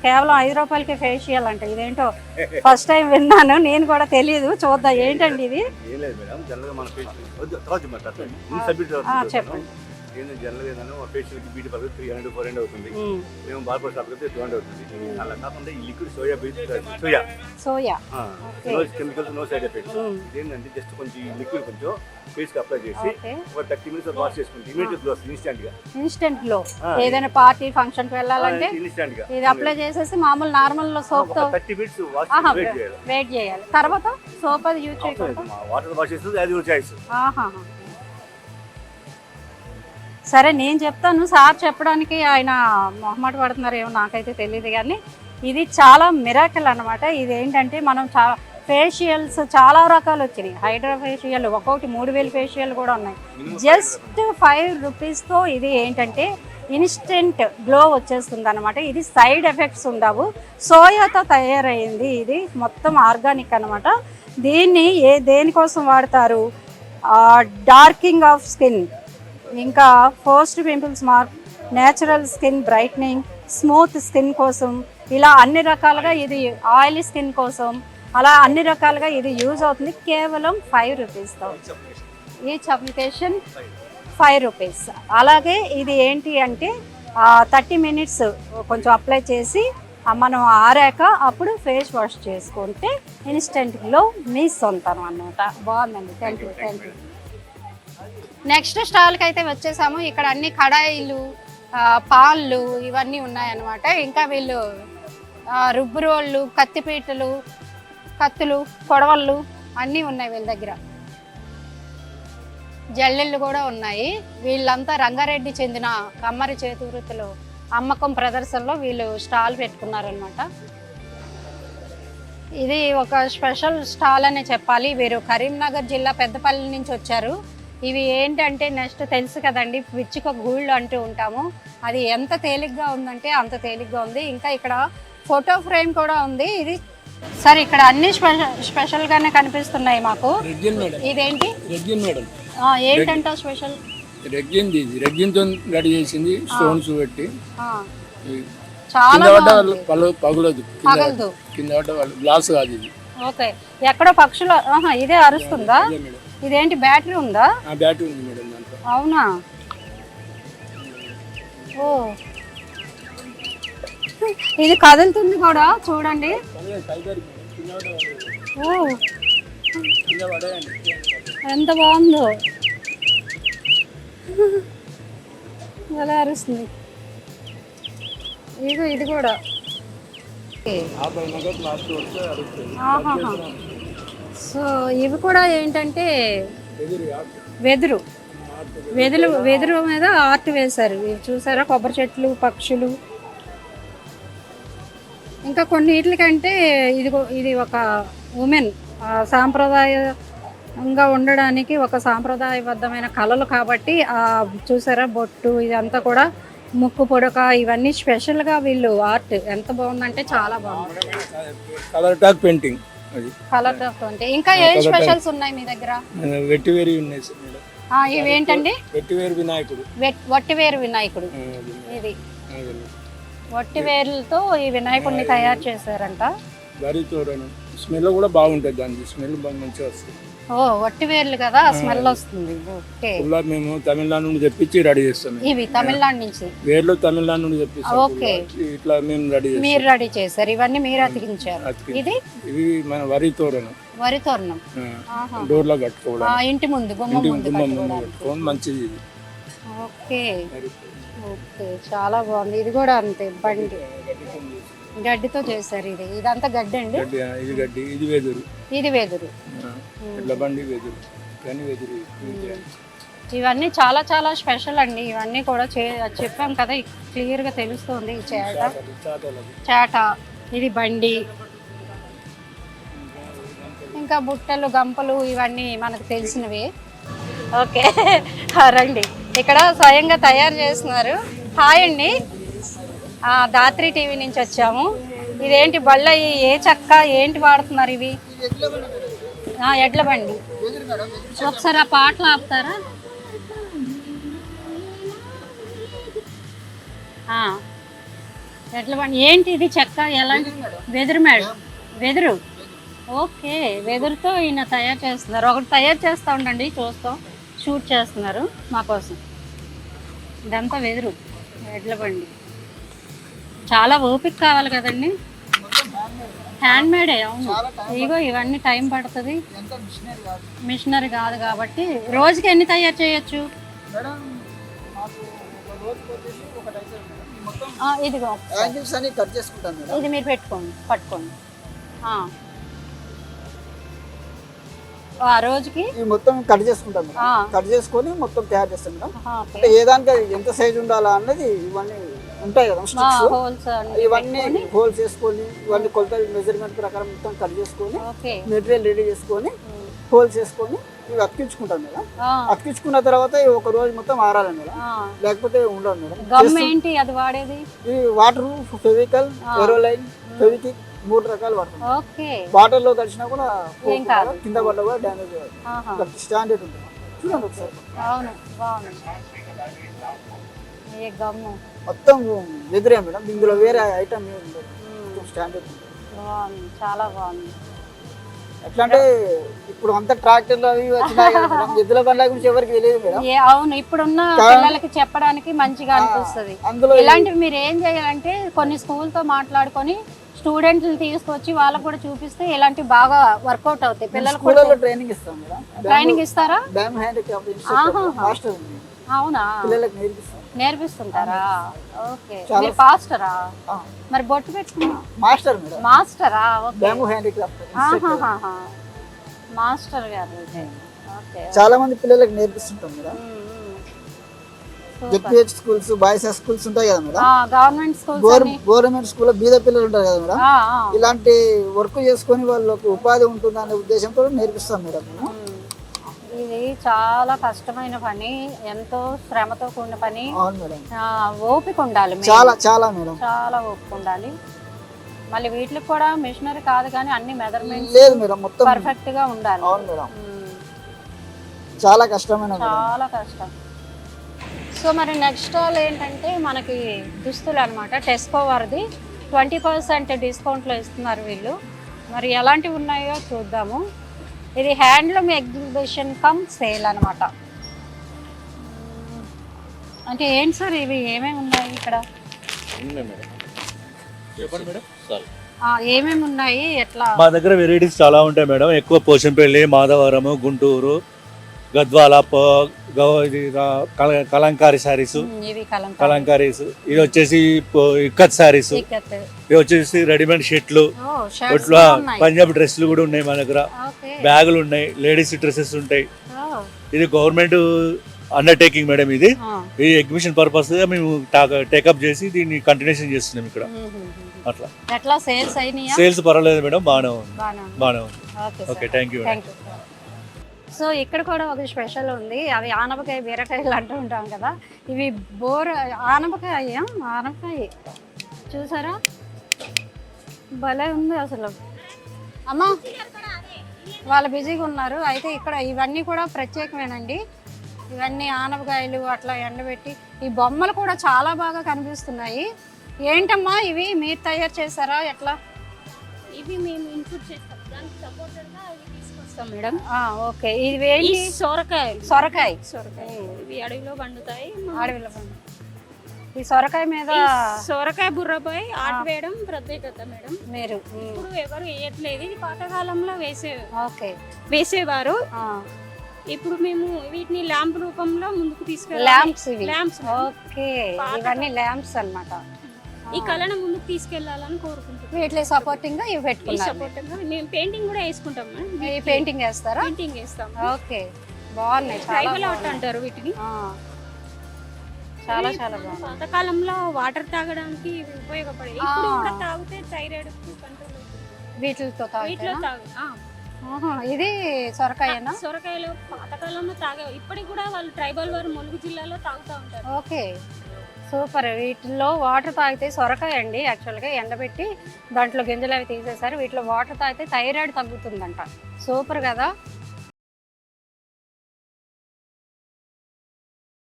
కేవలం ₹5కే ఫేషియల్ అంట. ఇదేంటో ఫస్ట్ టైం విన్నాను, నేను కూడా తెలియదు. చూద్దాం ఏంటండి ఇది. చెప్పండి. జనరల్ ఏంటంటే ఫేషియల్కి బ్యూటీ పార్లర్ 300 400 అవుతుంది. మేము బార్బర్ షాప్ అయితే 200 అవుతుంది. అలా కాకుండా ఈ liquid soya chemicals no side effects. ఇదేంటంటే జస్ట్ కొంచెం ఈ లిక్విడ్ కొంచెం ఫేస్ కి అప్లై చేసి ఒక 30 మినిట్స్ వాష్ చేసుకుంటే ఇమీడియట్ గ్లో వస్తుంది. Instant glow. ఏదైనా పార్టీ ఫంక్షన్ కి వెళ్ళాలంటే ఇన్స్టెంట్ గా ఇది అప్లై చేసేసి మామూలు నార్మల్ సోప్ తో 30 మినిట్స్ వాష్ వెయిట్ చేయాలి. తర్వాత సోప్ అది యూజ్ చేయకూడదు, వాటర్ వాష్ చేస్తే అది యూజ్ చేయొచ్చు. సరే నేను చెప్తాను, సార్ చెప్పడానికి ఆయన మొహమాట పడుతున్నారు ఏమో నాకైతే తెలియదు. కానీ ఇది చాలా మిరాకిల్ అనమాట. ఇది ఏంటంటే మనం ఫేషియల్స్ చాలా రకాలు వచ్చినాయి. హైడ్రా ఫేషియల్ ఒక్కొక్కటి 3000 ఫేషియల్ కూడా ఉన్నాయి. జస్ట్ ₹5తో ఇది ఏంటంటే ఇన్స్టెంట్ గ్లో వచ్చేస్తుంది అనమాట. ఇది సైడ్ ఎఫెక్ట్స్ ఉండవు. సోయాతో తయారైంది, ఇది మొత్తం ఆర్గానిక్ అనమాట. దీన్ని దేనికోసం వాడతారు? డార్కింగ్ ఆఫ్ స్కిన్, ఇంకా post pimples mark, natural skin brightening, smooth skin కోసం, ఇలా అన్ని రకాలుగా ఇది ఆయిలీ స్కిన్ కోసం, అలా అన్ని రకాలుగా ఇది యూజ్ అవుతుంది. కేవలం ₹5తో ఈచ్ అప్లికేషన్ ₹5. అలాగే ఇది ఏంటి అంటే 30 మినిట్స్ కొంచెం అప్లై చేసి మనం ఆరాక అప్పుడు ఫేస్ వాష్ చేసుకుంటే ఇన్స్టెంట్ గ్లో మీ సొంతం అన్నమాట. బాగుందండి. Thank you. నెక్స్ట్ స్టాల్కి అయితే వచ్చేసాము. ఇక్కడ అన్ని కడాయిలు, పాన్లు ఇవన్నీ ఉన్నాయన్నమాట. ఇంకా వీళ్ళు రుబ్బు రోళ్ళు, కత్తిపీటలు, కత్తులు, కొడవళ్ళు అన్నీ ఉన్నాయి వీళ్ళ దగ్గర. జల్లెళ్ళు కూడా ఉన్నాయి. వీళ్ళంతా రంగారెడ్డి చెందిన కమ్మరి చేతి వృత్తులు అమ్మకం ప్రదర్శనలో వీళ్ళు స్టాల్ పెట్టుకున్నారనమాట. ఇది ఒక స్పెషల్ స్టాల్ అనే చెప్పాలి. వీరు కరీంనగర్ జిల్లా పెద్దపల్లి నుంచి వచ్చారు. ఇవి ఏంటంటే నెక్స్ట్ తెలుసు కదండి, పిచ్చుక గూళ్ళు అంటూ ఉంటాము. అది ఎంత తేలిగ్గా ఉందంటే అంత తేలిగ్గా ఉంది. ఇంకా ఇక్కడ ఫోటో ఫ్రేమ్ కూడా ఉంది. ఇది సార్ ఇక్కడ అన్ని స్పెషల్గానే కనిపిస్తున్నాయి మాకు. ఇదేంటి ఏంటంటే స్పెషల్? రెగ్జిన్తో రెడీ చేసింది, స్టోన్స్ పెట్టి చాలా పగులదు, కింద గ్లాస్ కాదు ఇది. ఓకే, ఎక్కడో పక్షులు ఇదే అరుస్తుందా? ఇదేంటి బ్యాటరీ ఉందా? బ్యాటరీ ఉంది మేడం దాంట్లో. అవునా? ఓ, ఇది కదులుతుంది కూడా చూడండి. ఓ, ఎంత బాగుందో, ఎలా అరుస్తుంది. ఇది కూడా సో ఇవి కూడా ఏంటంటే వెదురు మీద ఆర్ట్ వేశారు. ఇవి చూసారా, కొబ్బరి చెట్లు, పక్షులు. ఇంకా కొన్నిటికంటే ఇది ఒక ఉమెన్ సాంప్రదాయంగా ఉండడానికి ఒక సాంప్రదాయబద్ధమైన కళలు కాబట్టి చూసారా బొట్టు ఇదంతా కూడా ముక్కు పొడక ఇవన్నీ స్పెషల్గా వీళ్ళు ఆర్ట్ ఎంత బాగుందంటే చాలా బాగుంది. Colour talk painting, colour talk painting. ఇంకా ఏ స్పెషల్స్ ఉన్నాయి మీ దగ్గర? వెట్టివేరి ఉన్నాయి. ఇవేంటండి? వెట్టివేరు వినాయకుడు. వట్టివేరు వినాయకుడు. ఇది వట్టివేరులతో ఈ వినాయకుడిని తయారు చేశారంట. స్మెల్ కూడా బాగుంటుంది, దాని స్మెల్ మంచిగా వస్తుంది. ఓ, వట్టివేర్లు కదా, స్మెల్ వస్తుంది. ఓకే, మేము తమిళనాడు నుండి తెప్పించి రెడీ చేస్తాం. ఇవి తమిళనాడు నుంచి వేర్లు తమిళనాడు నుండి తెప్పిస్తాం. ఓకే, ఇట్లా మేము మీరు రెడీ చేశారు. ఇవన్నీ మీరు అతికించారు. ఇవి మన వరి తోరణం డోర్ లో కట్టుకోవడం, ఇంటి ముందు గుమ్మం ముందు మంచిది ఇది. ఓకే ఓకే, చాలా బాగుంది. ఇది కూడా అంతే, బండి గడ్డితో చేశారు. ఇదంతా గడ్డి అండి. ఇది వెదురు. ఇవన్నీ చాలా చాలా స్పెషల్ అండి. ఇవన్నీ కూడా చెప్పాం కదా, క్లియర్గా తెలుస్తుంది. ఈ చాట, ఇది బండి, ఇంకా బుట్టలు, గంపలు ఇవన్నీ మనకు తెలిసినవి. ఓకే రండి, ఇక్కడ స్వయంగా తయారు చేస్తున్నారు. హాయ్ అండి, దాత్రి టీవీ నుంచి వచ్చాము. ఇదేంటి బళ్ళ, ఏ చెక్క ఏంటి వాడుతున్నారు? ఇవి ఎడ్ల బండి. ఒకసారి ఆ పాటలు ఆపుతారా? ఎడ్ల బండి ఏంటి ఇది చెక్క ఎలాంటి వెదురు మేడం వెదురు ఓకే వెదురుతో ఈయన తయారు చేస్తున్నారు ఒకటి తయారు చేస్తూ ఉండండి చూస్తాం షూట్ చేస్తున్నారు మా కోసం ఇదంతా వెదురు ఎడ్ల బండి చాలా ఓపిక కావాలి కదండి హ్యాండ్ మేడే అవును ఇగో ఇవన్నీ టైం పడుతుంది మిషనరీ కాదు కాబట్టి రోజుకి ఎన్ని తయారు చేయొచ్చు ఇదిగో ఇది మీరు పెట్టుకోండి పట్టుకోండి ఆ రోజుకి మొత్తం కట్ చేసుకుంటాం కట్ చేసుకొని మొత్తం తయారు చేస్తాం మేడం అంటే ఏ దానికి ఎంత సైజ్ ఉండాలా అన్నది ఇవన్నీ ఉంటాయి కదా స్టిక్స్ ఇవన్నీ హోల్స్ చేసుకొని ఇవన్నీ కొలత మెజర్మెంట్ ప్రకారం మొత్తం కట్ చేసుకొని మెటీరియల్ రెడీ చేసుకొని హోల్స్ చేసుకొని ఇవి అతికించుకుంటాం మేడం అతికించుకున్న తర్వాత ఒక రోజు మొత్తం ఆరాలి మేడం లేకపోతే ఉండదు మేడం గమ్ ఏంటి అది వాడేది ఈ వాటర్ ఫెవికల్ ఎరోలైన్ ఫెవికిక్ 3 రకాలు వాడతాం వాటర్ లో కలిసినా కూడా కింద పడ్డా కూడా డ్యామేజ్ స్టాండర్డ్ ఉంటుంది చూడండి ఒకసారి అవును బాగుంది ఏ గమ్ము మొత్తం వెదురే మేడం ఇందులో వేరే ఐటమ్ స్టాండర్డ్ బాగుంది చాలా బాగుంది ఎట్లా అంటే ఇప్పుడు అంతా ట్రాక్టర్లు అవి వచ్చినాయి కదా ఎద్దుల బండ్ల గురించి ఎవరికి తెలియదు మేడం అవును ఇప్పుడున్న పిల్లలకి చెప్పడానికి మంచిగా అనిపిస్తుంది అందులో ఇలాంటివి మీరు ఏం చేయాలంటే కొన్ని స్కూల్ తో మాట్లాడుకొని స్టూడెంట్లు తీసుకొచ్చి వాళ్ళకు కూడా చూపిస్తే ఇలాంటి బాగా వర్కౌట్ అవుతాయి పిల్లలకు స్కూల్లో ట్రైనింగ్ ఇస్తాం మేడం ట్రైనింగ్ ఇస్తారా డ్యామ్ హ్యాండిక్రాఫ్ట్ మాస్టర్ ఉంది అవునా పిల్లలకు నేర్పిస్తాం నేర్పిస్తుంటారా ఓకే మీరు పాస్టరా మరి బొట్టు పెట్టుకున్నా మాస్టర్ మేడం మాస్టరా డ్యామ్ హ్యాండిక్రాఫ్ట్ మాస్టర్ గారు ఓకే చాలా మంది పిల్లలకు నేర్పిస్తుంటాం madam ZPH schools boys schools ఉంటాయి కదా madam government schools government school బీద పిల్లలు ఉంటారు కదా మేడం ఇలాంటి వర్క్ చేసుకొని వాళ్ళకు ఉపాధి ఉంటుంది అనే ఉద్దేశంతో నేర్పిస్తాం మేడం మేము ఇది చాలా కష్టమైన పని ఎంతో శ్రమతో కూడిన పని అవును మేడం ఓపిక ఉండాలి చాలా చాలా మేడం చాలా ఓపిక ఉండాలి మళ్ళీ వీటికి కూడా మిషనరీ కాదు కానీ అన్ని మెజర్మెంట్స్ లేదు మేడం మొత్తం పర్ఫెక్ట్ గా ఉండాలి అవును మేడం చాలా కష్టమైన చాలా కష్టం సో మరి నెక్స్ట్ స్టాల్ ఏంటంటే మనకి దుస్తులు అనమాట టెస్కో వారిది 20% డిస్కౌంట్లో ఇస్తున్నారు వీళ్ళు మరి ఎలాంటివి ఉన్నాయో చూద్దాము ఇది హ్యాండ్లూమ్ ఎగ్జిబిషన్ కమ్ సేల్ అనమాట అంటే ఏంటి సార్ ఇవి ఏమేమి ఉన్నాయి ఇక్కడ ఏమేమి ఉన్నాయి ఎట్లా మా దగ్గర వెరైటీస్ చాలా ఉంటాయి మేడం ఎక్కువ పోచంపల్లి మాధవరము గుంటూరు గద్వాల కలంకారీ శారీస్ కలంకారీస్ ఇది వచ్చేసి ఇక్కత్ శారీస్ ఇది వచ్చేసి రెడీమేడ్ షర్ట్లు ఇట్లా పంజాబ్ డ్రెస్లు కూడా ఉన్నాయి మా దగ్గర బ్యాగులు ఉన్నాయి లేడీస్ డ్రెస్సెస్ ఉంటాయి ఇది గవర్నమెంట్ అండర్టేకింగ్ మేడం ఇది ఈ ఎగ్జిబిషన్ పర్పస్ గా మేము టేకప్ చేసి దీన్ని కంటిన్యూషన్ చేస్తున్నాం ఇక్కడ అట్లా సేల్స్ పర్వాలేదు మేడం బాగానే ఉంది ఓకే థ్యాంక్ యూ. సో ఇక్కడ కూడా ఒక స్పెషల్ ఉంది అవి ఆనపకాయ బీరకాయలు అంటూ ఉంటాం కదా ఇవి ఆనపకాయ చూసారా భలే ఉంది అసలు అమ్మా వాళ్ళు బిజీగా ఉన్నారు అయితే ఇక్కడ ఇవన్నీ కూడా ప్రత్యేకమేనండి ఇవన్నీ ఆనపకాయలు అట్లా ఎండబెట్టి ఈ బొమ్మలు కూడా చాలా బాగా కనిపిస్తున్నాయి ఏంటమ్మా ఇవి మీరు తయారు చేశారా ఎట్లా ఇవి మేము ఇన్పుట్ చేస్తాం దానికి సపోర్టెడ్గా ఇవి తీసుకొస్తాం మేడం ఓకే ఇది ఏంటి సొరకాయ ఇవి అడవిలో పండుతాయి ఈ సొరకాయ మీద సొరకాయ బుర్రపై ఆట వేయడం ప్రత్యేకత మేడం మీరు ఇప్పుడు ఎవరు వేయట్లేదు ఇది పాతకాలంలో వేసేవారు ఇప్పుడు మేము వీటిని ల్యాంప్ రూపంలో ముందుకు తీసుకెళ్ళాలి ల్యాంప్స్ ఓకే ఇవన్నీ ల్యాంప్స్ అన్నమాట ఈ కళను ముందుకు తీసుకెళ్లాలని కోరుకుంటున్నాం వీటిలో సపోర్టింగ్ గా ఇవి పెట్టుకున్నాం సపోర్టింగ్ గా మేము పెయింటింగ్ కూడా వేసుకుంటాం ఈ పెయింటింగ్ వేస్తారా పెయింటింగ్ వేస్తాం ఓకే బాగున్నాయి ట్రైబల్ ఆర్ట్ అంటారు వీటిని చాలా చాలా బాగుంది పాతకాలంలో వాటర్ తాగడానికి ఉపయోగపడేవి ఇప్పుడు కూడా తాగితే థైరాయిడ్ కంట్రోల్ అవుతుంది వీటితో ఇది సొరకాయనా సొరకాయలు పాతకాలంలో తాగే ఇప్పటికి కూడా వాళ్ళు ట్రైబల్ వారు ములుగు జిల్లాలో తాగుతూ ఉంటారు ఓకే సూపర్ వీటిల్లో వాటర్ తాగితే సొరకాయ అండి యాక్చువల్గా ఎండబెట్టి దాంట్లో గింజలు అవి తీసేసారు వీటిలో వాటర్ తాగితే థైరాయిడ్ తగ్గుతుందంట సూపర్ కదా